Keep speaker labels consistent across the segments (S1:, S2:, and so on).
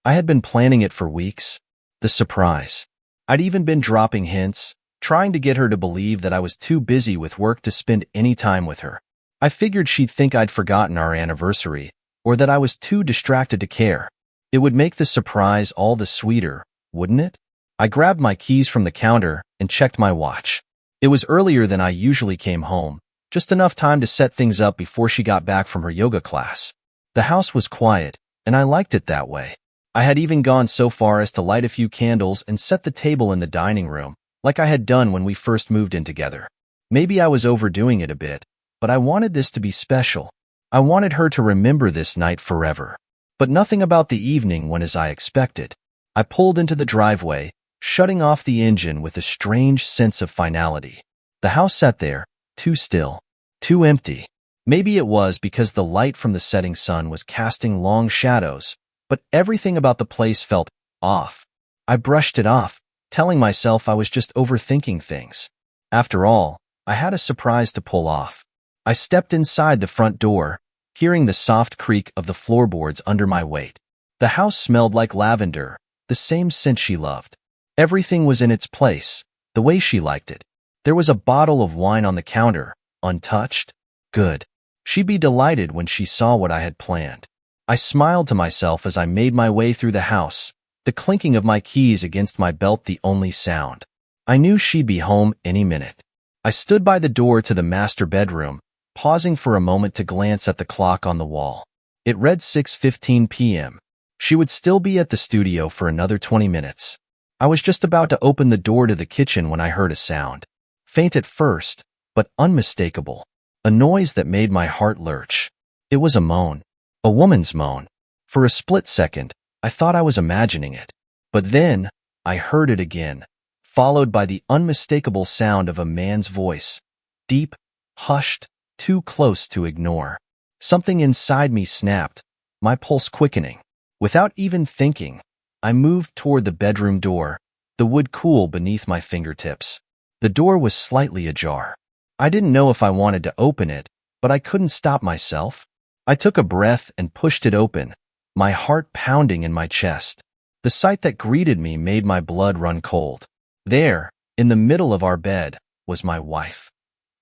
S1: I had been planning it for weeks. The surprise. I'd even been dropping hints, trying to get her to believe that I was too busy with work to spend any time with her. I figured she'd think I'd forgotten our anniversary, or that I was too distracted to care. It would make the surprise all the sweeter, wouldn't it? I grabbed my keys from the counter and checked my watch. It was earlier than I usually came home, just enough time to set things up before she got back from her yoga class. The house was quiet, and I liked it that way. I had even gone so far as to light a few candles and set the table in the dining room, like I had done when we first moved in together. Maybe I was overdoing it a bit, but I wanted this to be special. I wanted her to remember this night forever. But nothing about the evening went as I expected. I pulled into the driveway, shutting off the engine with a strange sense of finality. The house sat there, too still, too empty. Maybe it was because the light from the setting sun was casting long shadows, but everything about the place felt off. I brushed it off, telling myself I was just overthinking things. After all, I had a surprise to pull off. I stepped inside the front door, hearing the soft creak of the floorboards under my weight. The house smelled like lavender, the same scent she loved. Everything was in its place, the way she liked it. There was a bottle of wine on the counter, untouched. Good. She'd be delighted when she saw what I had planned. I smiled to myself as I made my way through the house, the clinking of my keys against my belt the only sound. I knew she'd be home any minute. I stood by the door to the master bedroom, pausing for a moment to glance at the clock on the wall. It read 6:15 p.m. She would still be at the studio for another 20 minutes. I was just about to open the door to the kitchen when I heard a sound. Faint at first, but unmistakable. A noise that made my heart lurch. It was a moan. A woman's moan. For a split second, I thought I was imagining it. But then, I heard it again, followed by the unmistakable sound of a man's voice. Deep, hushed, too close to ignore. Something inside me snapped, my pulse quickening. Without even thinking, I moved toward the bedroom door, the wood cool beneath my fingertips. The door was slightly ajar. I didn't know if I wanted to open it, but I couldn't stop myself. I took a breath and pushed it open, my heart pounding in my chest. The sight that greeted me made my blood run cold. There, in the middle of our bed, was my wife.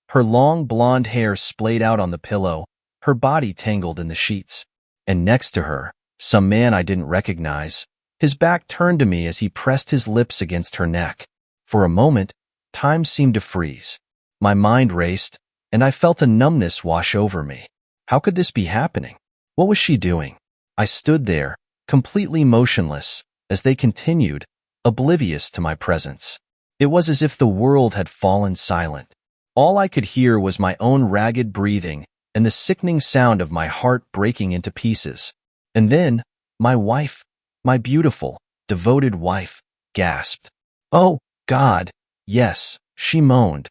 S1: Her long blonde hair splayed out on the pillow, her body tangled in the sheets. And next to her, some man I didn't recognize. His back turned to me as he pressed his lips against her neck. For a moment, time seemed to freeze. My mind raced, and I felt a numbness wash over me. How could this be happening? What was she doing? I stood there, completely motionless, as they continued, oblivious to my presence. It was as if the world had fallen silent. All I could hear was my own ragged breathing and the sickening sound of my heart breaking into pieces. And then, my wife, my beautiful, devoted wife, gasped. "Oh, God, yes," she moaned,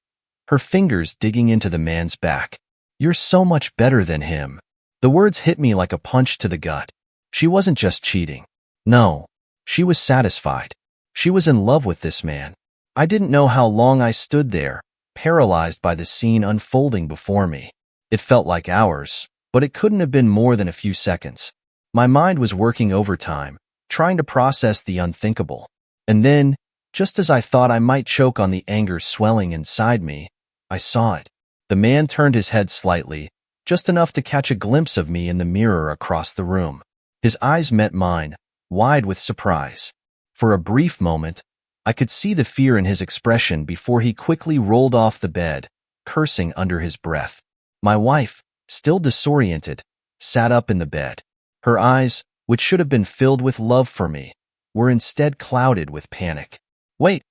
S1: her fingers digging into the man's back. "You're so much better than him." The words hit me like a punch to the gut. She wasn't just cheating. No, she was satisfied. She was in love with this man. I didn't know how long I stood there, paralyzed by the scene unfolding before me. It felt like hours, but it couldn't have been more than a few seconds. My mind was working overtime, trying to process the unthinkable. And then, just as I thought I might choke on the anger swelling inside me, I saw it. The man turned his head slightly, just enough to catch a glimpse of me in the mirror across the room. His eyes met mine, wide with surprise. For a brief moment, I could see the fear in his expression before he quickly rolled off the bed, cursing under his breath. My wife, still disoriented, sat up in the bed. Her eyes, which should have been filled with love for me, were instead clouded with panic. "Wait,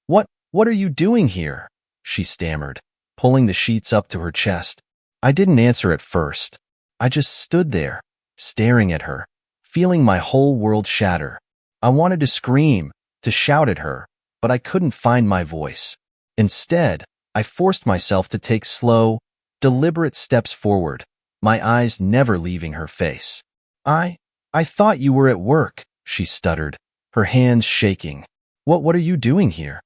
S1: what are you doing here?" she stammered, pulling the sheets up to her chest. I didn't answer at first. I just stood there, staring at her, feeling my whole world shatter. I wanted to scream, to shout at her, but I couldn't find my voice. Instead, I forced myself to take slow, deliberate steps forward, my eyes never leaving her face. I thought you were at work," she stuttered, her hands shaking. What are you doing here?"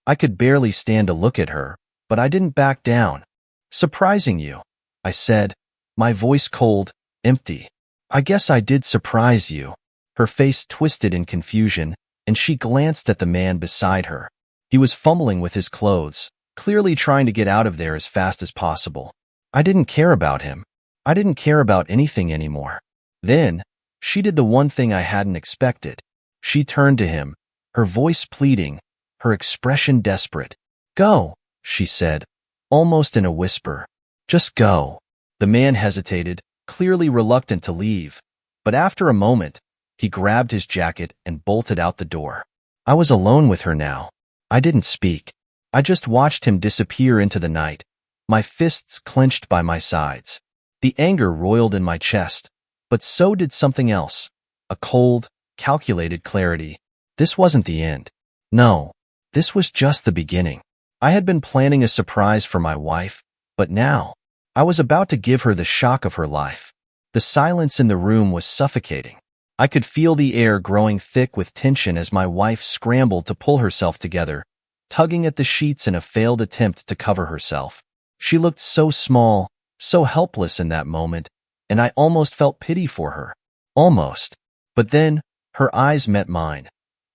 S1: I could barely stand to look at her, but I didn't back down. "Surprising you," I said, my voice cold, empty. "I guess I did surprise you." Her face twisted in confusion, and she glanced at the man beside her. He was fumbling with his clothes, clearly trying to get out of there as fast as possible. I didn't care about him. I didn't care about anything anymore. Then, she did the one thing I hadn't expected. She turned to him, her voice pleading, her expression desperate. "Go," she said, almost in a whisper. "Just go." The man hesitated, clearly reluctant to leave, but after a moment, he grabbed his jacket and bolted out the door. I was alone with her now. I didn't speak. I just watched him disappear into the night, my fists clenched by my sides. The anger roiled in my chest, but so did something else, a cold, calculated clarity. This wasn't the end. No, this was just the beginning. I had been planning a surprise for my wife, but now, I was about to give her the shock of her life. The silence in the room was suffocating. I could feel the air growing thick with tension as my wife scrambled to pull herself together, tugging at the sheets in a failed attempt to cover herself. She looked so small, so helpless in that moment, and I almost felt pity for her. Almost. But then, her eyes met mine.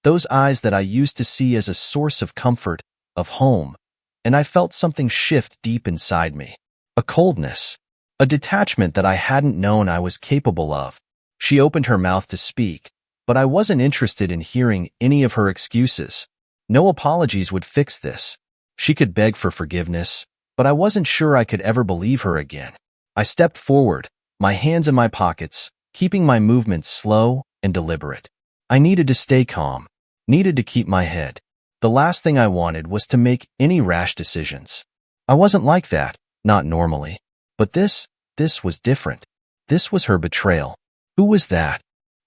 S1: Those eyes that I used to see as a source of comfort, of home, and I felt something shift deep inside me. A coldness. A detachment that I hadn't known I was capable of. She opened her mouth to speak, but I wasn't interested in hearing any of her excuses. No apologies would fix this. She could beg for forgiveness, but I wasn't sure I could ever believe her again. I stepped forward, my hands in my pockets, keeping my movements slow and deliberate. I needed to stay calm, needed to keep my head. The last thing I wanted was to make any rash decisions. I wasn't like that, not normally. But this was different. This was her betrayal. Who was that?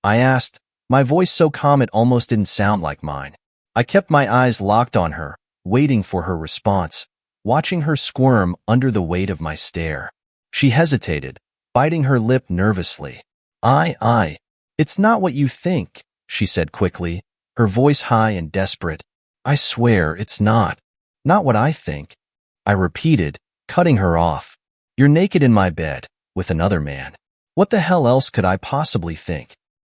S1: I asked, my voice so calm it almost didn't sound like mine. I kept my eyes locked on her, waiting for her response, watching her squirm under the weight of my stare. She hesitated, biting her lip nervously. It's not what you think, she said quickly, her voice high and desperate. I swear it's not. Not what I think. I repeated, cutting her off. You're naked in my bed, with another man. What the hell else could I possibly think?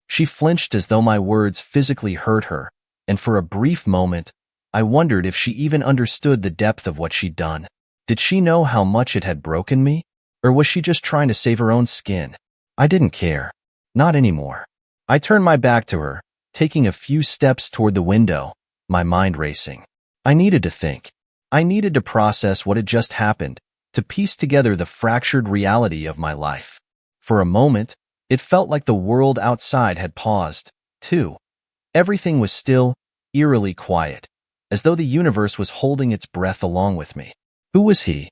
S1: She flinched as though my words physically hurt her, and for a brief moment, I wondered if she even understood the depth of what she'd done. Did she know how much it had broken me? Or was she just trying to save her own skin? I didn't care. Not anymore. I turned my back to her, taking a few steps toward the window, my mind racing. I needed to think. I needed to process what had just happened, to piece together the fractured reality of my life. For a moment, it felt like the world outside had paused, too. Everything was still, eerily quiet, as though the universe was holding its breath along with me. Who was he?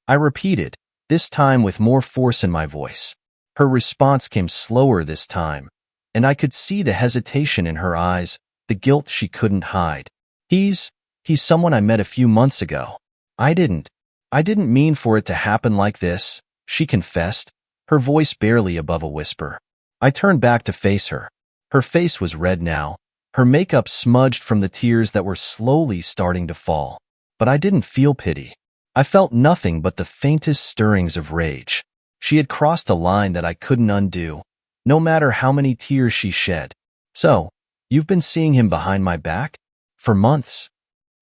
S1: I repeated, this time with more force in my voice. Her response came slower this time, and I could see the hesitation in her eyes, the guilt she couldn't hide. He's someone I met a few months ago. I didn't mean for it to happen like this, she confessed, her voice barely above a whisper. I turned back to face her. Her face was red now, her makeup smudged from the tears that were slowly starting to fall. But I didn't feel pity. I felt nothing but the faintest stirrings of rage. She had crossed a line that I couldn't undo, no matter how many tears she shed. So, you've been seeing him behind my back? For months?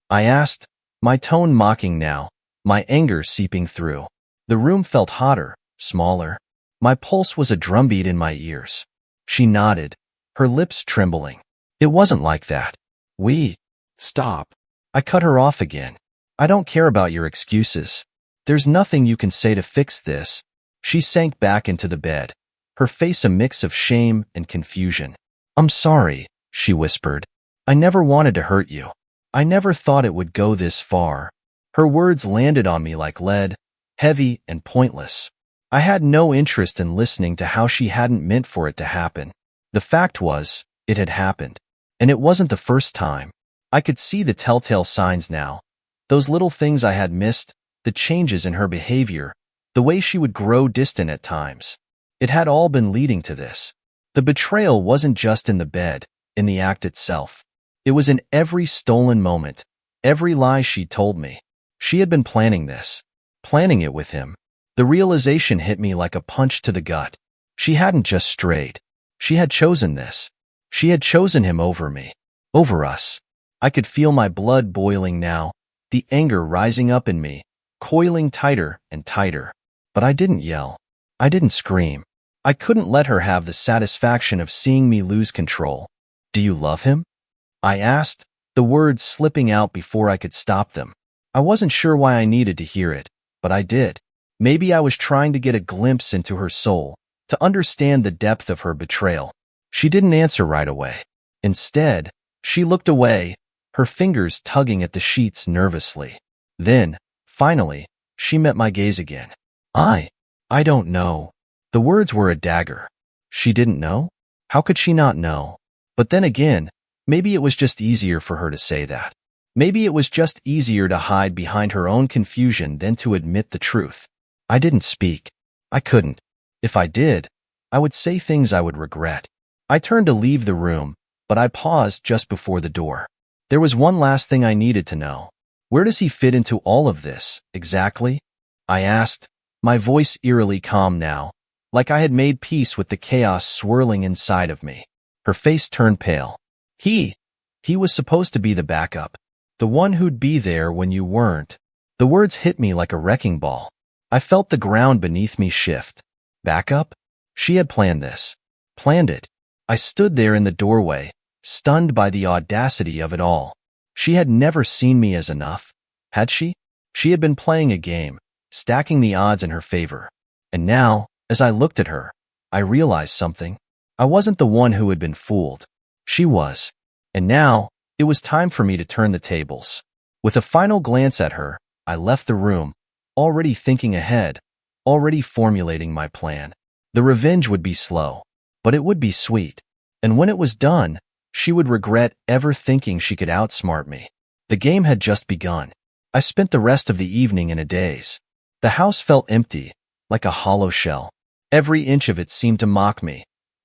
S1: I asked, my tone mocking now, my anger seeping through. The room felt hotter, smaller. My pulse was a drumbeat in my ears. She nodded, her lips trembling. It wasn't like that. Stop. I cut her off again. I don't care about your excuses. There's nothing you can say to fix this. She sank back into the bed, her face a mix of shame and confusion. I'm sorry, she whispered. I never wanted to hurt you. I never thought it would go this far. Her words landed on me like lead, heavy and pointless. I had no interest in listening to how she hadn't meant for it to happen. The fact was, it had happened. And it wasn't the first time. I could see the telltale signs now. Those little things I had missed, the changes in her behavior, the way she would grow distant at times. It had all been leading to this. The betrayal wasn't just in the bed, in the act itself. It was in every stolen moment, every lie she told me. She had been planning this, planning it with him. The realization hit me like a punch to the gut. She hadn't just strayed. She had chosen this. She had chosen him over me, over us. I could feel my blood boiling now, the anger rising up in me, coiling tighter and tighter. But I didn't yell. I didn't scream. I couldn't let her have the satisfaction of seeing me lose control. "Do you love him?" I asked, the words slipping out before I could stop them. I wasn't sure why I needed to hear it, but I did. Maybe I was trying to get a glimpse into her soul, to understand the depth of her betrayal. She didn't answer right away. Instead, she looked away, her fingers tugging at the sheets nervously. Then, finally, she met my gaze again. I don't know." The words were a dagger. She didn't know? How could she not know? But then again, maybe it was just easier for her to say that. Maybe it was just easier to hide behind her own confusion than to admit the truth. I didn't speak. I couldn't. If I did, I would say things I would regret. I turned to leave the room, but I paused just before the door. There was one last thing I needed to know. Where does he fit into all of this, exactly? I asked, my voice eerily calm now, like I had made peace with the chaos swirling inside of me. Her face turned pale. He was supposed to be the backup, the one who'd be there when you weren't. The words hit me like a wrecking ball. I felt the ground beneath me shift. Backup? She had planned this. Planned it. I stood there in the doorway, stunned by the audacity of it all. She had never seen me as enough, had she? She had been playing a game, stacking the odds in her favor. And now, as I looked at her, I realized something. I wasn't the one who had been fooled. She was. And now, it was time for me to turn the tables. With a final glance at her, I left the room, already thinking ahead, already formulating my plan. The revenge would be slow, but it would be sweet. And when it was done, she would regret ever thinking she could outsmart me. The game had just begun. I spent the rest of the evening in a daze. The house felt empty, like a hollow shell. Every inch of it seemed to mock me.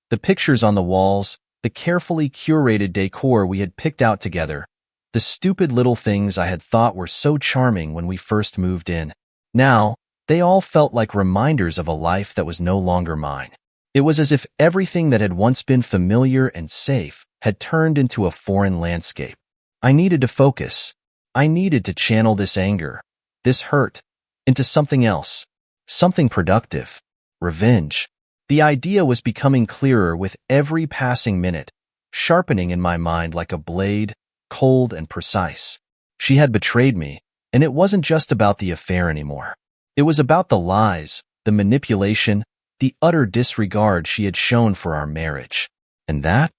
S1: The pictures on the walls, the carefully curated decor we had picked out together, the stupid little things I had thought were so charming when we first moved in. Now, they all felt like reminders of a life that was no longer mine. It was as if everything that had once been familiar and safe had turned into a foreign landscape. I needed to focus. I needed to channel this anger, this hurt, into something else, something productive. Revenge. The idea was becoming clearer with every passing minute, sharpening in my mind like a blade, cold and precise. She had betrayed me, and it wasn't just about the affair anymore. It was about the lies, the manipulation, the utter disregard she had shown for our marriage. And that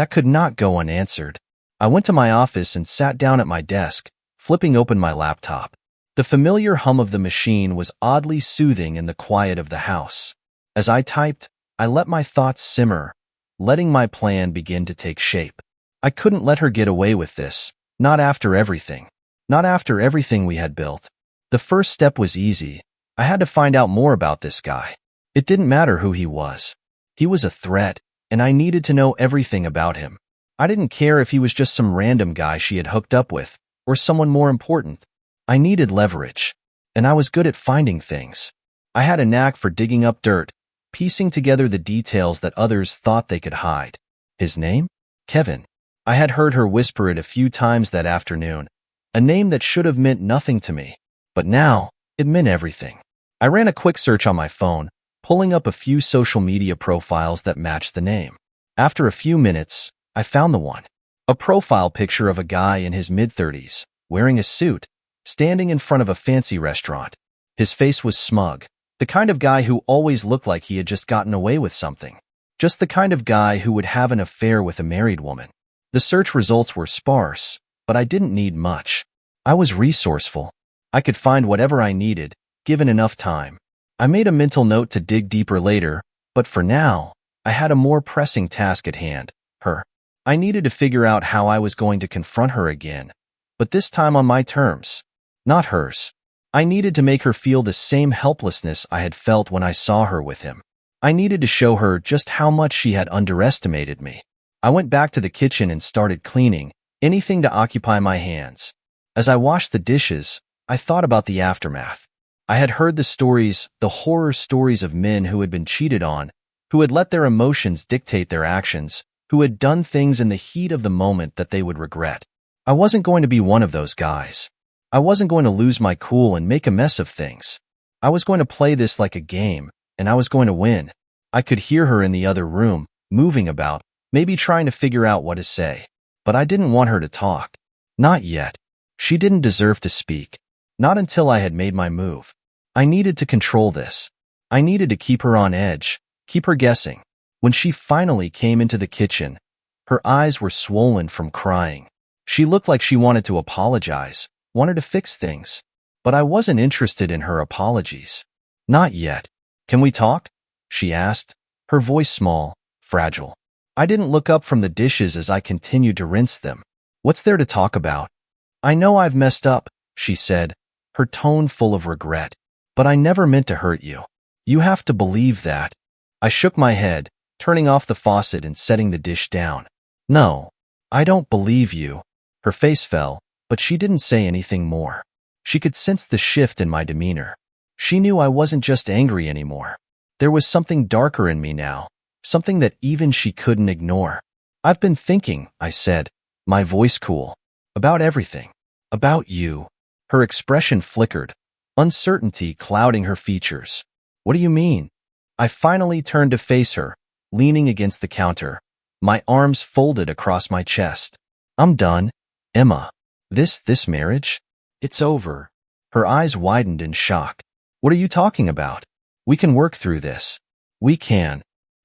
S1: could not go unanswered. I went to my office and sat down at my desk, flipping open my laptop. The familiar hum of the machine was oddly soothing in the quiet of the house. As I typed, I let my thoughts simmer, letting my plan begin to take shape. I couldn't let her get away with this, not after everything. Not after everything we had built. The first step was easy. I had to find out more about this guy. It didn't matter who he was. He was a threat, and I needed to know everything about him. I didn't care if he was just some random guy she had hooked up with, or someone more important. I needed leverage, and I was good at finding things. I had a knack for digging up dirt, piecing together the details that others thought they could hide. His name? Kevin. I had heard her whisper it a few times that afternoon, a name that should have meant nothing to me, but now it meant everything. I ran a quick search on my phone, pulling up a few social media profiles that matched the name. After a few minutes, I found the one. A profile picture of a guy in his mid-30s, wearing a suit, standing in front of a fancy restaurant. His face was smug, the kind of guy who always looked like he had just gotten away with something. Just the kind of guy who would have an affair with a married woman. The search results were sparse, but I didn't need much. I was resourceful. I could find whatever I needed, given enough time. I made a mental note to dig deeper later, but for now, I had a more pressing task at hand, her. I needed to figure out how I was going to confront her again, but this time on my terms, not hers. I needed to make her feel the same helplessness I had felt when I saw her with him. I needed to show her just how much she had underestimated me. I went back to the kitchen and started cleaning, anything to occupy my hands. As I washed the dishes, I thought about the aftermath. I had heard the stories, the horror stories of men who had been cheated on, who had let their emotions dictate their actions, who had done things in the heat of the moment that they would regret. I wasn't going to be one of those guys. I wasn't going to lose my cool and make a mess of things. I was going to play this like a game, and I was going to win. I could hear her in the other room, moving about, maybe trying to figure out what to say. But I didn't want her to talk. Not yet. She didn't deserve to speak. Not until I had made my move. I needed to control this. I needed to keep her on edge, keep her guessing. When she finally came into the kitchen, her eyes were swollen from crying. She looked like she wanted to apologize, wanted to fix things. But I wasn't interested in her apologies. Not yet. Can we talk? She asked, her voice small, fragile. I didn't look up from the dishes as I continued to rinse them. What's there to talk about? I know I've messed up, she said, her tone full of regret. But I never meant to hurt you. You have to believe that. I shook my head, turning off the faucet and setting the dish down. No, I don't believe you. Her face fell, but she didn't say anything more. She could sense the shift in my demeanor. She knew I wasn't just angry anymore. There was something darker in me now, something that even she couldn't ignore. I've been thinking, I said, my voice cool, about everything, about you. Her expression flickered, uncertainty clouding her features. What do you mean? I finally turned to face her, leaning against the counter, my arms folded across my chest. I'm done, Emma. This marriage? It's over. Her eyes widened in shock. What are you talking about? We can work through this. We can.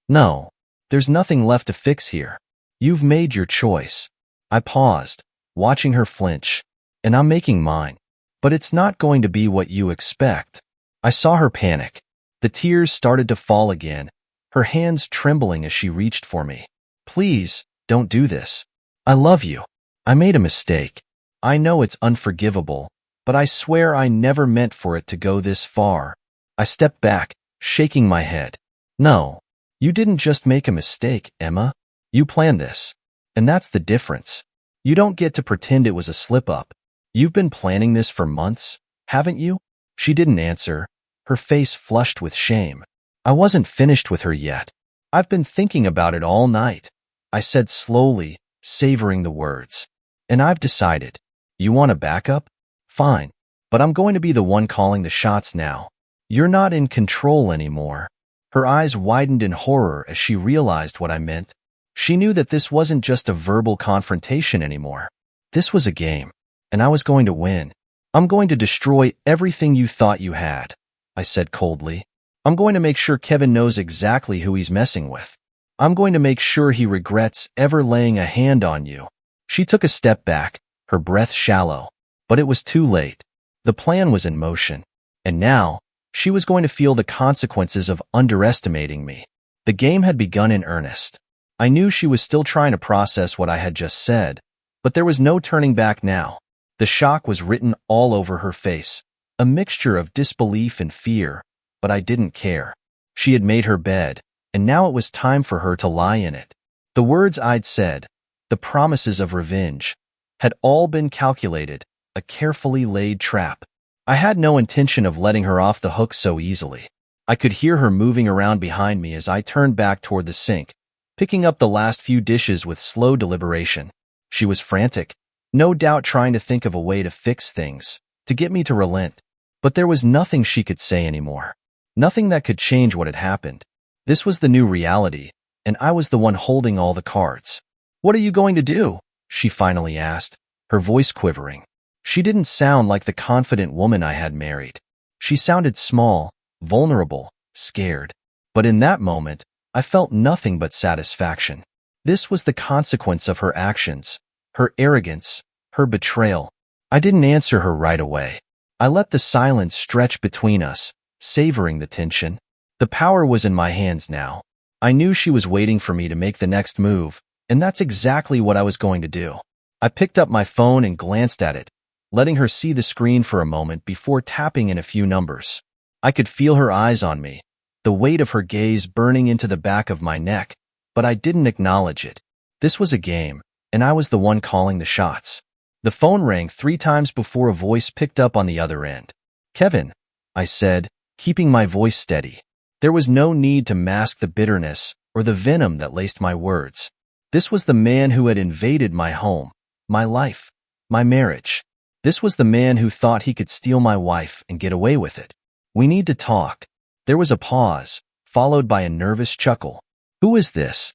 S1: No, there's nothing left to fix here. You've made your choice. I paused, watching her flinch, and I'm making mine. But it's not going to be what you expect. I saw her panic. The tears started to fall again, her hands trembling as she reached for me. Please, don't do this. I love you. I made a mistake. I know it's unforgivable, but I swear I never meant for it to go this far. I stepped back, shaking my head. No, you didn't just make a mistake, Emma. You planned this. And that's the difference. You don't get to pretend it was a slip-up. You've been planning this for months, haven't you? She didn't answer, her face flushed with shame. I wasn't finished with her yet. I've been thinking about it all night. I said slowly, savoring the words. And I've decided. You want a backup? Fine. But I'm going to be the one calling the shots now. You're not in control anymore. Her eyes widened in horror as she realized what I meant. She knew that this wasn't just a verbal confrontation anymore. This was a game, and I was going to win. I'm going to destroy everything you thought you had, I said coldly. I'm going to make sure Kevin knows exactly who he's messing with. I'm going to make sure he regrets ever laying a hand on you. She took a step back, her breath shallow. But it was too late. The plan was in motion. And now, she was going to feel the consequences of underestimating me. The game had begun in earnest. I knew she was still trying to process what I had just said, but there was no turning back now. The shock was written all over her face, a mixture of disbelief and fear, but I didn't care. She had made her bed, and now it was time for her to lie in it. The words I'd said, the promises of revenge, had all been calculated, a carefully laid trap. I had no intention of letting her off the hook so easily. I could hear her moving around behind me as I turned back toward the sink, picking up the last few dishes with slow deliberation. She was frantic, no doubt trying to think of a way to fix things, to get me to relent. But there was nothing she could say anymore. Nothing that could change what had happened. This was the new reality, and I was the one holding all the cards. What are you going to do? She finally asked, her voice quivering. She didn't sound like the confident woman I had married. She sounded small, vulnerable, scared. But in that moment, I felt nothing but satisfaction. This was the consequence of her actions, her arrogance, her betrayal. I didn't answer her right away. I let the silence stretch between us, savoring the tension. The power was in my hands now. I knew she was waiting for me to make the next move, and that's exactly what I was going to do. I picked up my phone and glanced at it, letting her see the screen for a moment before tapping in a few numbers. I could feel her eyes on me, the weight of her gaze burning into the back of my neck, but I didn't acknowledge it. This was a game, and I was the one calling the shots. The phone rang 3 times before a voice picked up on the other end. Kevin, I said, keeping my voice steady. There was no need to mask the bitterness or the venom that laced my words. This was the man who had invaded my home, my life, my marriage. This was the man who thought he could steal my wife and get away with it. We need to talk. There was a pause, followed by a nervous chuckle. Who is this?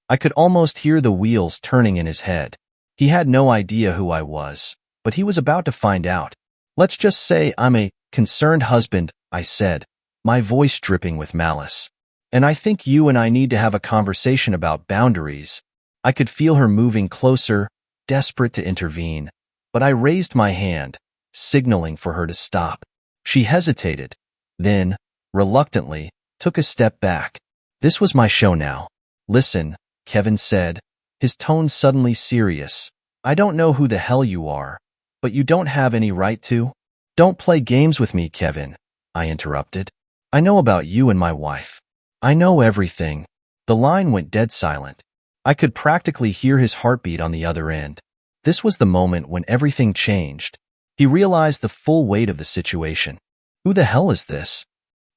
S1: I could almost hear the wheels turning in his head. He had no idea who I was, but he was about to find out. Let's just say I'm a concerned husband, I said, my voice dripping with malice. And I think you and I need to have a conversation about boundaries. I could feel her moving closer, desperate to intervene, but I raised my hand, signaling for her to stop. She hesitated, then, reluctantly, took a step back. This was my show now. Listen, Kevin said, his tone suddenly serious. I don't know who the hell you are, but you don't have any right to. Don't play games with me, Kevin, I interrupted. I know about you and my wife. I know everything. The line went dead silent. I could practically hear his heartbeat on the other end. This was the moment when everything changed. He realized the full weight of the situation. Who the hell is this?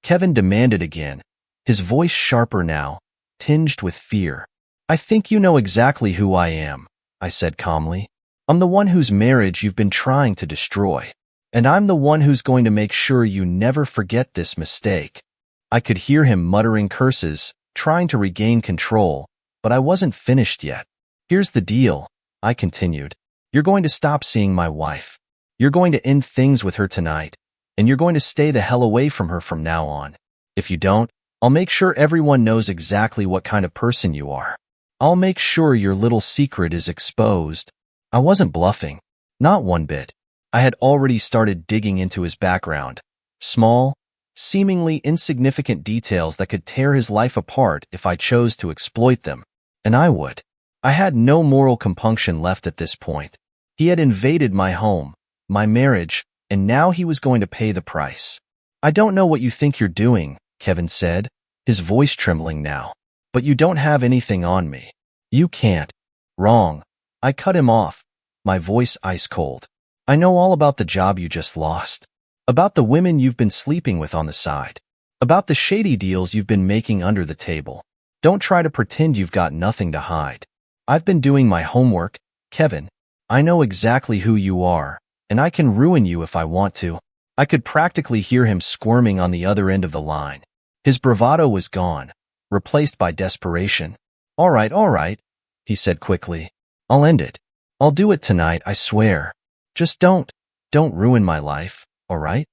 S1: Kevin demanded again, his voice sharper now, tinged with fear. I think you know exactly who I am, I said calmly. I'm the one whose marriage you've been trying to destroy. And I'm the one who's going to make sure you never forget this mistake. I could hear him muttering curses, trying to regain control, but I wasn't finished yet. Here's the deal, I continued. You're going to stop seeing my wife. You're going to end things with her tonight, and you're going to stay the hell away from her from now on. If you don't, I'll make sure everyone knows exactly what kind of person you are. I'll make sure your little secret is exposed. I wasn't bluffing. Not one bit. I had already started digging into his background. Small, seemingly insignificant details that could tear his life apart if I chose to exploit them. And I would. I had no moral compunction left at this point. He had invaded my home, my marriage, and now he was going to pay the price. I don't know what you think you're doing, Kevin said, his voice trembling now. But you don't have anything on me. You can't. Wrong. I cut him off, my voice ice cold. I know all about the job you just lost. About the women you've been sleeping with on the side. About the shady deals you've been making under the table. Don't try to pretend you've got nothing to hide. I've been doing my homework, Kevin. I know exactly who you are, and I can ruin you if I want to. I could practically hear him squirming on the other end of the line. His bravado was gone, replaced by desperation. All right, he said quickly. I'll end it. I'll do it tonight, I swear. Just don't ruin my life, all right?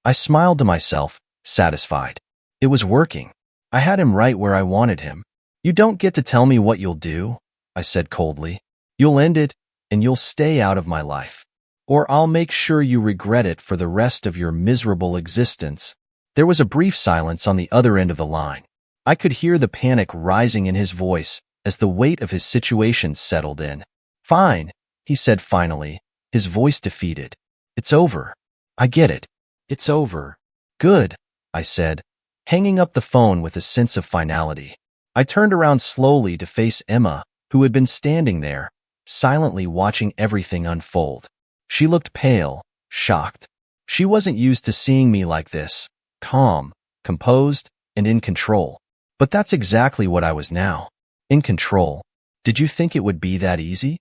S1: I smiled to myself, satisfied. It was working. I had him right where I wanted him. You don't get to tell me what you'll do, I said coldly. You'll end it, and you'll stay out of my life. Or I'll make sure you regret it for the rest of your miserable existence. There was a brief silence on the other end of the line. I could hear the panic rising in his voice as the weight of his situation settled in. Fine, he said finally, his voice defeated. It's over. I get it. It's over. Good, I said, hanging up the phone with a sense of finality. I turned around slowly to face Emma, who had been standing there, silently watching everything unfold. She looked pale, shocked. She wasn't used to seeing me like this, calm, composed, and in control. But that's exactly what I was now. In control. Did you think it would be that easy?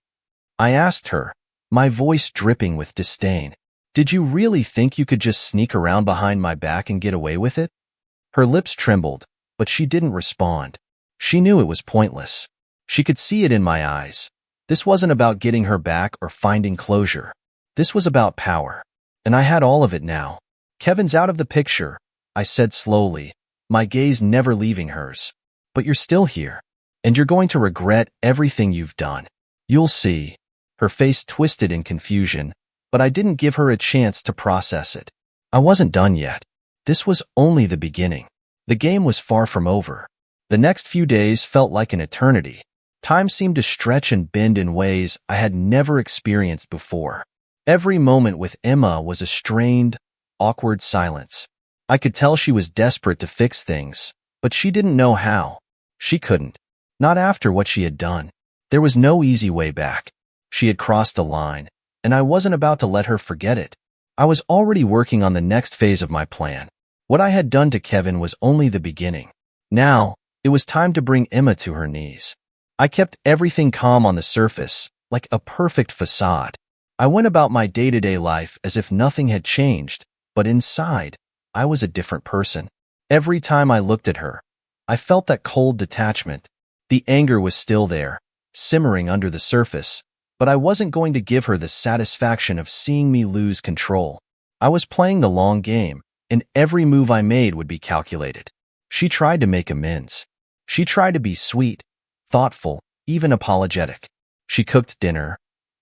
S1: I asked her, my voice dripping with disdain. Did you really think you could just sneak around behind my back and get away with it? Her lips trembled, but she didn't respond. She knew it was pointless. She could see it in my eyes. This wasn't about getting her back or finding closure. This was about power. And I had all of it now. Kevin's out of the picture, I said slowly, my gaze never leaving hers. But you're still here. And you're going to regret everything you've done. You'll see. Her face twisted in confusion, but I didn't give her a chance to process it. I wasn't done yet. This was only the beginning. The game was far from over. The next few days felt like an eternity. Time seemed to stretch and bend in ways I had never experienced before. Every moment with Emma was a strained, awkward silence. I could tell she was desperate to fix things, but she didn't know how. She couldn't. Not after what she had done. There was no easy way back. She had crossed a line, and I wasn't about to let her forget it. I was already working on the next phase of my plan. What I had done to Kevin was only the beginning. Now, it was time to bring Emma to her knees. I kept everything calm on the surface, like a perfect facade. I went about my day-to-day life as if nothing had changed, but inside, I was a different person. Every time I looked at her, I felt that cold detachment. The anger was still there, simmering under the surface, but I wasn't going to give her the satisfaction of seeing me lose control. I was playing the long game, and every move I made would be calculated. She tried to make amends. She tried to be sweet, thoughtful, even apologetic. She cooked dinner,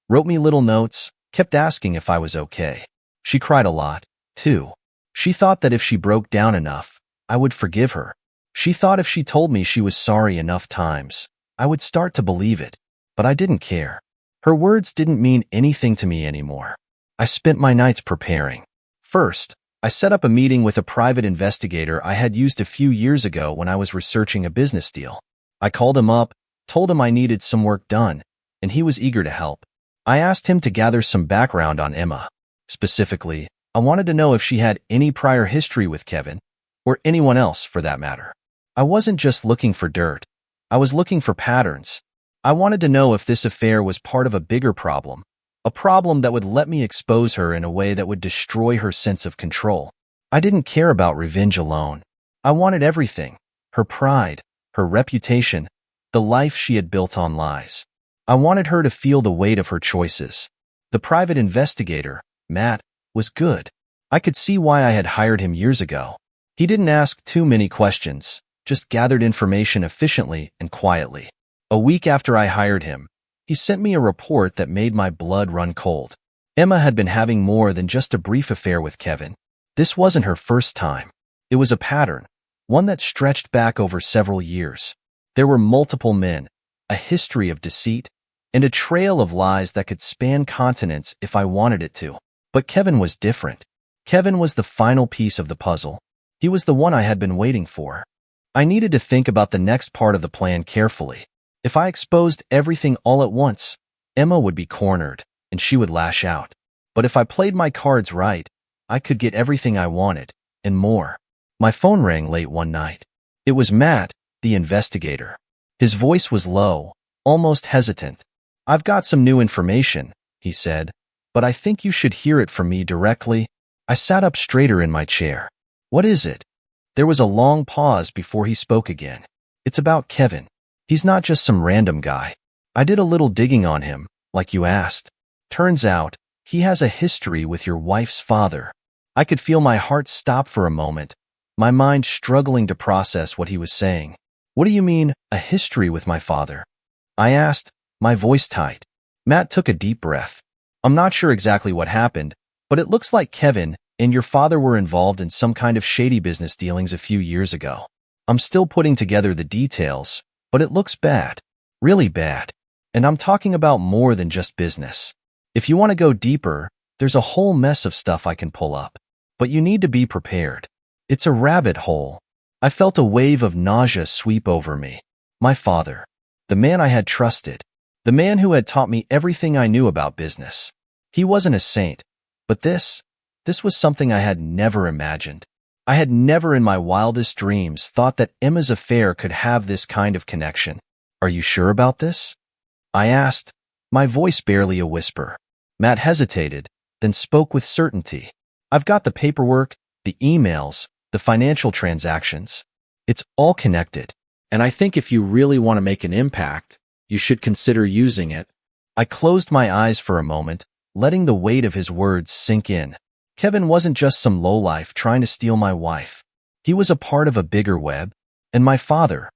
S1: wrote me little notes, kept asking if I was okay. She cried a lot, too. She thought that if she broke down enough, I would forgive her. She thought if she told me she was sorry enough times, I would start to believe it. But I didn't care. Her words didn't mean anything to me anymore. I spent my nights preparing. First, I set up a meeting with a private investigator I had used a few years ago when I was researching a business deal. I called him up, told him I needed some work done, and he was eager to help. I asked him to gather some background on Emma. Specifically, I wanted to know if she had any prior history with Kevin, or anyone else for that matter. I wasn't just looking for dirt. I was looking for patterns. I wanted to know if this affair was part of a bigger problem, a problem that would let me expose her in a way that would destroy her sense of control. I didn't care about revenge alone. I wanted everything: her pride, her reputation, the life she had built on lies. I wanted her to feel the weight of her choices. The private investigator, Matt, was good. I could see why I had hired him years ago. He didn't ask too many questions, just gathered information efficiently and quietly. A week after I hired him, he sent me a report that made my blood run cold. Emma had been having more than just a brief affair with Kevin. This wasn't her first time. It was a pattern, one that stretched back over several years. There were multiple men, a history of deceit, and a trail of lies that could span continents if I wanted it to. But Kevin was different. Kevin was the final piece of the puzzle. He was the one I had been waiting for. I needed to think about the next part of the plan carefully. If I exposed everything all at once, Emma would be cornered, and she would lash out. But if I played my cards right, I could get everything I wanted, and more. My phone rang late one night. It was Matt, the investigator. His voice was low, almost hesitant. "I've got some new information," he said, "but I think you should hear it from me directly." I sat up straighter in my chair. "What is it?" There was a long pause before he spoke again. "It's about Kevin. He's not just some random guy. I did a little digging on him, like you asked. Turns out, he has a history with your wife's father." I could feel my heart stop for a moment, my mind struggling to process what he was saying. "What do you mean, a history with my father?" I asked, my voice tight. Matt took a deep breath. "I'm not sure exactly what happened, but it looks like Kevin and your father were involved in some kind of shady business dealings a few years ago. I'm still putting together the details, but it looks bad. Really bad. And I'm talking about more than just business. If you want to go deeper, there's a whole mess of stuff I can pull up. But you need to be prepared. It's a rabbit hole." I felt a wave of nausea sweep over me. My father. The man I had trusted. The man who had taught me everything I knew about business. He wasn't a saint, but this was something I had never imagined. I had never in my wildest dreams thought that Emma's affair could have this kind of connection. "Are you sure about this?" I asked, my voice barely a whisper. Matt hesitated, then spoke with certainty. "I've got the paperwork, the emails, the financial transactions. It's all connected. And I think if you really want to make an impact, you should consider using it." I closed my eyes for a moment, letting the weight of his words sink in. Kevin wasn't just some lowlife trying to steal my wife. He was a part of a bigger web, and my father,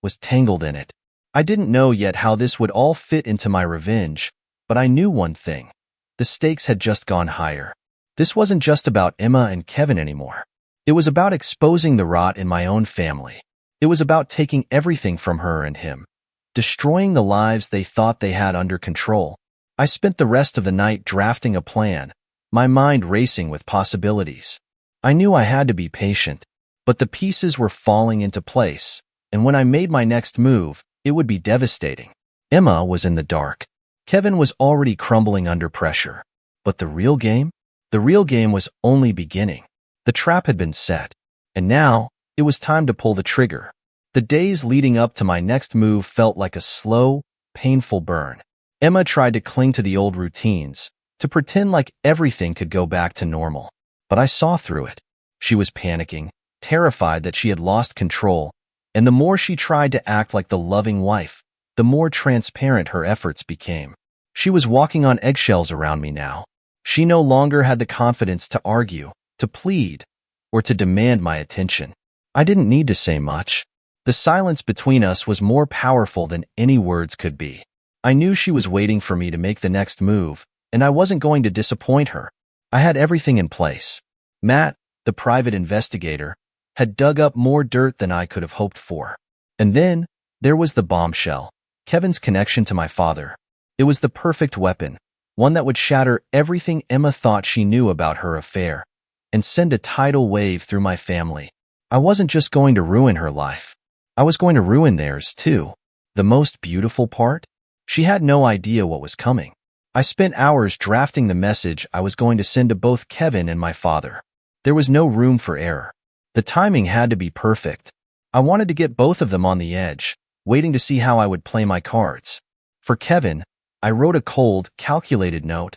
S1: was tangled in it. I didn't know yet how this would all fit into my revenge, but I knew one thing. The stakes had just gone higher. This wasn't just about Emma and Kevin anymore. It was about exposing the rot in my own family. It was about taking everything from her and him, destroying the lives they thought they had under control. I spent the rest of the night drafting a plan, my mind racing with possibilities. I knew I had to be patient, but the pieces were falling into place, and when I made my next move, it would be devastating. Emma was in the dark. Kevin was already crumbling under pressure. But the real game? The real game was only beginning. The trap had been set, and now it was time to pull the trigger. The days leading up to my next move felt like a slow, painful burn. Emma tried to cling to the old routines, to pretend like everything could go back to normal. But I saw through it. She was panicking, terrified that she had lost control, and the more she tried to act like the loving wife, the more transparent her efforts became. She was walking on eggshells around me now. She no longer had the confidence to argue, to plead, or to demand my attention. I didn't need to say much. The silence between us was more powerful than any words could be. I knew she was waiting for me to make the next move, and I wasn't going to disappoint her. I had everything in place. Matt, the private investigator, had dug up more dirt than I could have hoped for. And then, there was the bombshell, Kevin's connection to my father. It was the perfect weapon, one that would shatter everything Emma thought she knew about her affair, and send a tidal wave through my family. I wasn't just going to ruin her life. I was going to ruin theirs, too. The most beautiful part? She had no idea what was coming. I spent hours drafting the message I was going to send to both Kevin and my father. There was no room for error. The timing had to be perfect. I wanted to get both of them on the edge, waiting to see how I would play my cards. For Kevin, I wrote a cold, calculated note.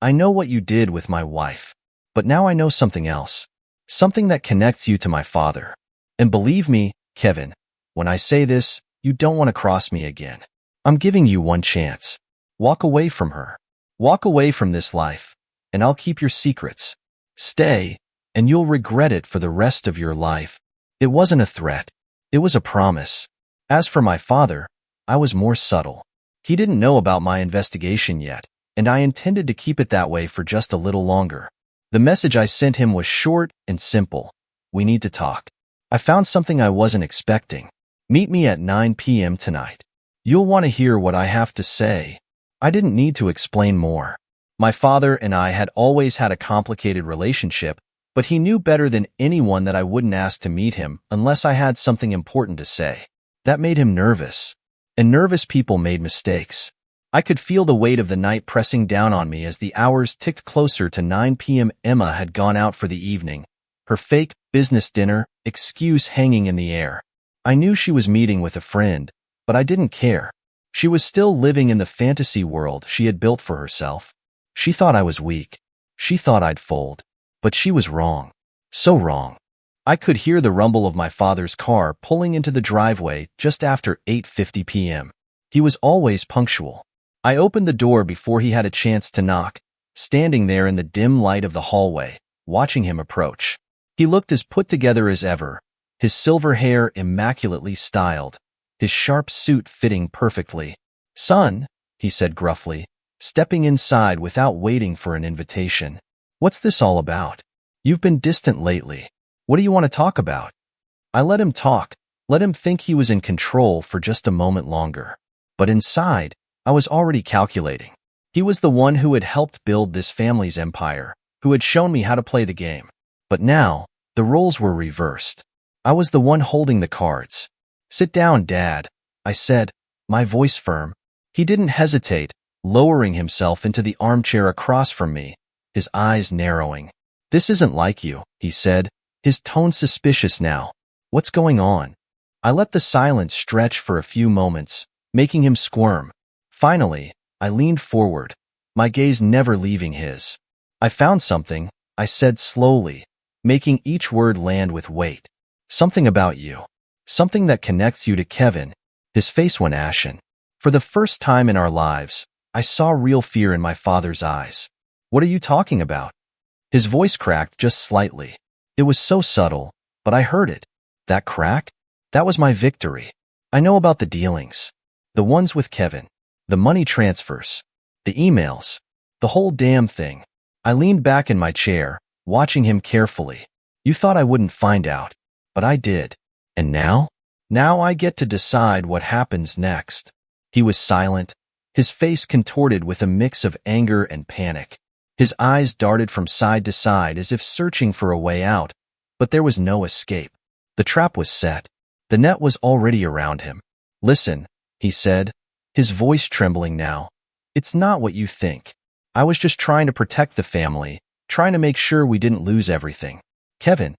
S1: I know what you did with my wife, but now I know something else. Something that connects you to my father. And believe me, Kevin, when I say this, you don't want to cross me again. I'm giving you one chance. Walk away from her. Walk away from this life, and I'll keep your secrets. Stay, and you'll regret it for the rest of your life. It wasn't a threat. It was a promise. As for my father, I was more subtle. He didn't know about my investigation yet, and I intended to keep it that way for just a little longer. The message I sent him was short and simple. We need to talk. I found something I wasn't expecting. Meet me at 9 p.m. tonight. You'll want to hear what I have to say. I didn't need to explain more. My father and I had always had a complicated relationship, but he knew better than anyone that I wouldn't ask to meet him unless I had something important to say. That made him nervous. And nervous people made mistakes. I could feel the weight of the night pressing down on me as the hours ticked closer to 9 p.m. Emma had gone out for the evening, her fake business dinner excuse hanging in the air. I knew she was meeting with a friend, but I didn't care. She was still living in the fantasy world she had built for herself. She thought I was weak. She thought I'd fold. But she was wrong. So wrong. I could hear the rumble of my father's car pulling into the driveway just after 8:50 p.m. He was always punctual. I opened the door before he had a chance to knock, standing there in the dim light of the hallway, watching him approach. He looked as put together as ever, his silver hair immaculately styled, his sharp suit fitting perfectly. "Son," he said gruffly, stepping inside without waiting for an invitation. "What's this all about? You've been distant lately. What do you want to talk about?" I let him talk, let him think he was in control for just a moment longer. But inside, I was already calculating. He was the one who had helped build this family's empire, who had shown me how to play the game. But now, the roles were reversed. I was the one holding the cards. "Sit down, Dad," I said, my voice firm. He didn't hesitate, lowering himself into the armchair across from me, his eyes narrowing. "This isn't like you," he said, his tone suspicious now. "What's going on?" I let the silence stretch for a few moments, making him squirm. Finally, I leaned forward, my gaze never leaving his. "I found something," I said slowly, making each word land with weight. "Something about you. Something that connects you to Kevin." His face went ashen. For the first time in our lives, I saw real fear in my father's eyes. "What are you talking about?" His voice cracked just slightly. It was so subtle, but I heard it. That crack? That was my victory. "I know about the dealings. The ones with Kevin. The money transfers. The emails. The whole damn thing." I leaned back in my chair, watching him carefully. "You thought I wouldn't find out, but I did. And now? Now I get to decide what happens next." He was silent, his face contorted with a mix of anger and panic. His eyes darted from side to side as if searching for a way out, but there was no escape. The trap was set. The net was already around him. "Listen," he said, his voice trembling now. "It's not what you think. I was just trying to protect the family, trying to make sure we didn't lose everything. Kevin,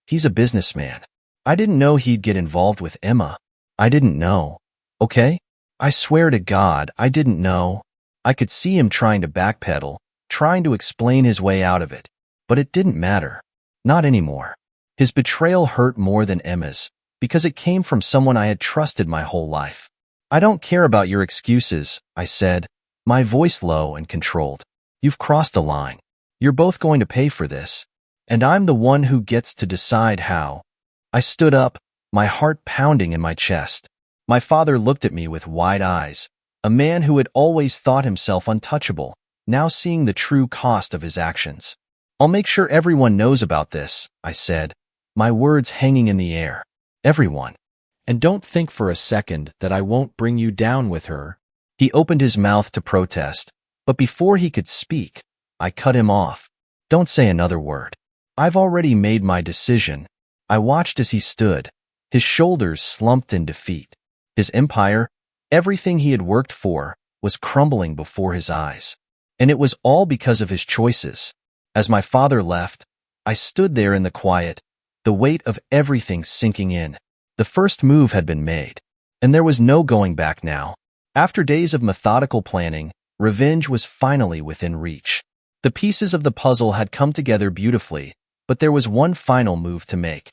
S1: he's a businessman. I didn't know he'd get involved with Emma. I didn't know. Okay? I swear to God, I didn't know. I could see him trying to backpedal, trying to explain his way out of it. But it didn't matter. Not anymore. His betrayal hurt more than Emma's, because it came from someone I had trusted my whole life. I don't care about your excuses, I said, my voice low and controlled. You've crossed a line. You're both going to pay for this. And I'm the one who gets to decide how. I stood up, my heart pounding in my chest. My father looked at me with wide eyes, a man who had always thought himself untouchable, now seeing the true cost of his actions. I'll make sure everyone knows about this, I said, my words hanging in the air. Everyone. And don't think for a second that I won't bring you down with her. He opened his mouth to protest, but before he could speak, I cut him off. Don't say another word. I've already made my decision. I watched as he stood, his shoulders slumped in defeat. His empire, everything he had worked for, was crumbling before his eyes. And it was all because of his choices. As my father left, I stood there in the quiet, the weight of everything sinking in. The first move had been made, and there was no going back now. After days of methodical planning, revenge was finally within reach. The pieces of the puzzle had come together beautifully, but there was one final move to make.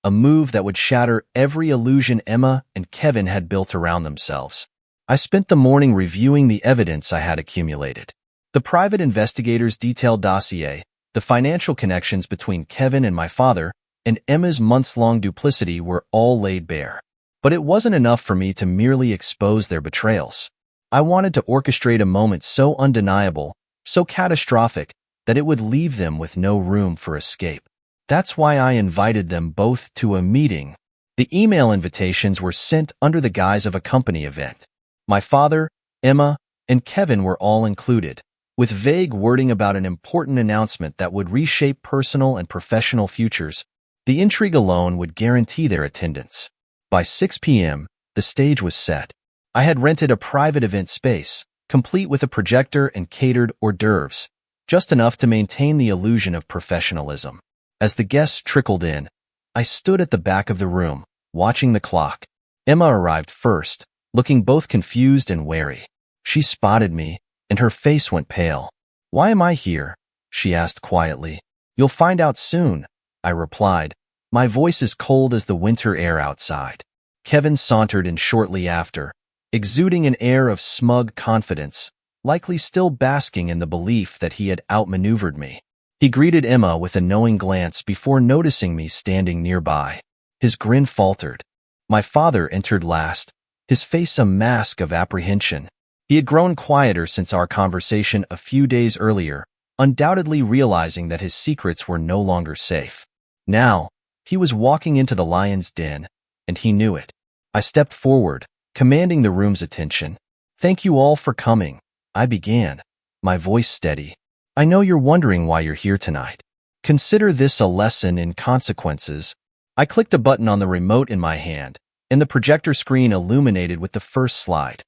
S1: A move that would shatter every illusion Emma and Kevin had built around themselves. I spent the morning reviewing the evidence I had accumulated. The private investigator's detailed dossier, the financial connections between Kevin and my father, and Emma's months-long duplicity were all laid bare. But it wasn't enough for me to merely expose their betrayals. I wanted to orchestrate a moment so undeniable, so catastrophic, that it would leave them with no room for escape. That's why I invited them both to a meeting. The email invitations were sent under the guise of a company event. My father, Emma, and Kevin were all included, with vague wording about an important announcement that would reshape personal and professional futures. The intrigue alone would guarantee their attendance. By 6 p.m., the stage was set. I had rented a private event space, complete with a projector and catered hors d'oeuvres, just enough to maintain the illusion of professionalism. As the guests trickled in, I stood at the back of the room, watching the clock. Emma arrived first, looking both confused and wary. She spotted me, and her face went pale. "Why am I here?" she asked quietly. "You'll find out soon," I replied, my voice as cold as the winter air outside. Kevin sauntered in shortly after, exuding an air of smug confidence, likely still basking in the belief that he had outmaneuvered me. He greeted Emma with a knowing glance before noticing me standing nearby. His grin faltered. My father entered last, his face a mask of apprehension. He had grown quieter since our conversation a few days earlier, undoubtedly realizing that his secrets were no longer safe. Now, he was walking into the lion's den, and he knew it. I stepped forward, commanding the room's attention. "Thank you all for coming," I began, my voice steady. "I know you're wondering why you're here tonight. Consider this a lesson in consequences." I clicked a button on the remote in my hand, and the projector screen illuminated with the first slide.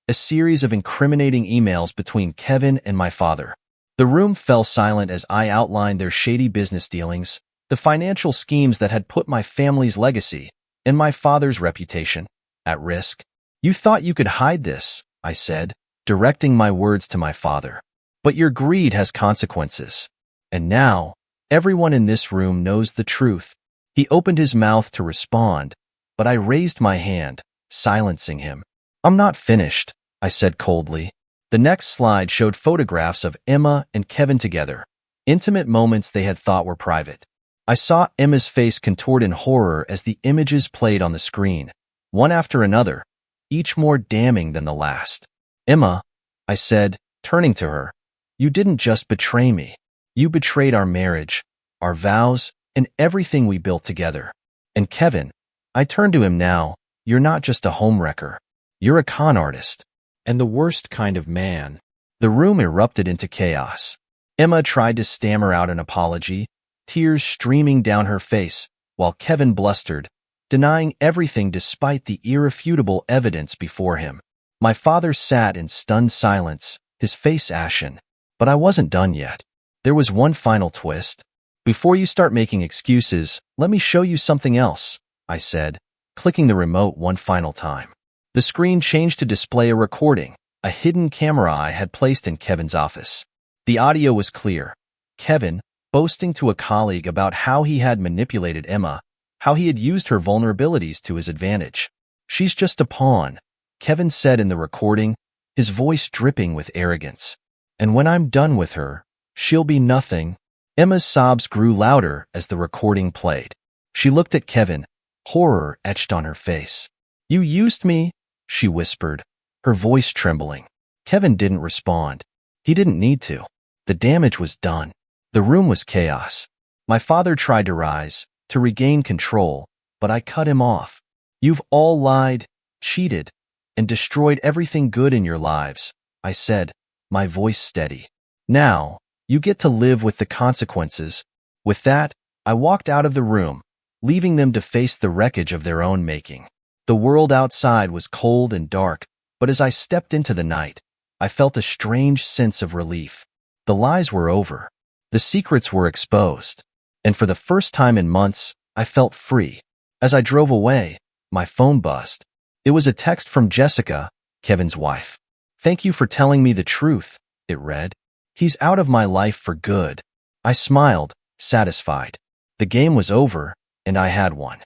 S1: A series of incriminating emails between Kevin and my father. The room fell silent as I outlined their shady business dealings, the financial schemes that had put my family's legacy and my father's reputation at risk. "You thought you could hide this," I said, directing my words to my father. "But your greed has consequences. And now, everyone in this room knows the truth." He opened his mouth to respond, but I raised my hand, silencing him. "I'm not finished," I said coldly. The next slide showed photographs of Emma and Kevin together, intimate moments they had thought were private. I saw Emma's face contort in horror as the images played on the screen, one after another, each more damning than the last. "Emma," I said, turning to her, "you didn't just betray me. You betrayed our marriage, our vows, and everything we built together. And Kevin," I turned to him now, "you're not just a homewrecker. You're a con artist. And the worst kind of man." The room erupted into chaos. Emma tried to stammer out an apology, tears streaming down her face, while Kevin blustered, denying everything despite the irrefutable evidence before him. My father sat in stunned silence, his face ashen. But I wasn't done yet. There was one final twist. "Before you start making excuses, let me show you something else," I said, clicking the remote one final time. The screen changed to display a recording, a hidden camera I had placed in Kevin's office. The audio was clear. Kevin, boasting to a colleague about how he had manipulated Emma, how he had used her vulnerabilities to his advantage. "She's just a pawn," Kevin said in the recording, his voice dripping with arrogance. "And when I'm done with her, she'll be nothing." Emma's sobs grew louder as the recording played. She looked at Kevin, horror etched on her face. "You used me," she whispered, her voice trembling. Kevin didn't respond. He didn't need to. The damage was done. The room was chaos. My father tried to rise, to regain control, but I cut him off. "You've all lied, cheated, and destroyed everything good in your lives," I said, my voice steady. "Now, you get to live with the consequences." With that, I walked out of the room, leaving them to face the wreckage of their own making. The world outside was cold and dark, but as I stepped into the night, I felt a strange sense of relief. The lies were over. The secrets were exposed. And for the first time in months, I felt free. As I drove away, my phone buzzed. It was a text from Jessica, Kevin's wife. "Thank you for telling me the truth," it read. "He's out of my life for good." I smiled, satisfied. The game was over, and I had won.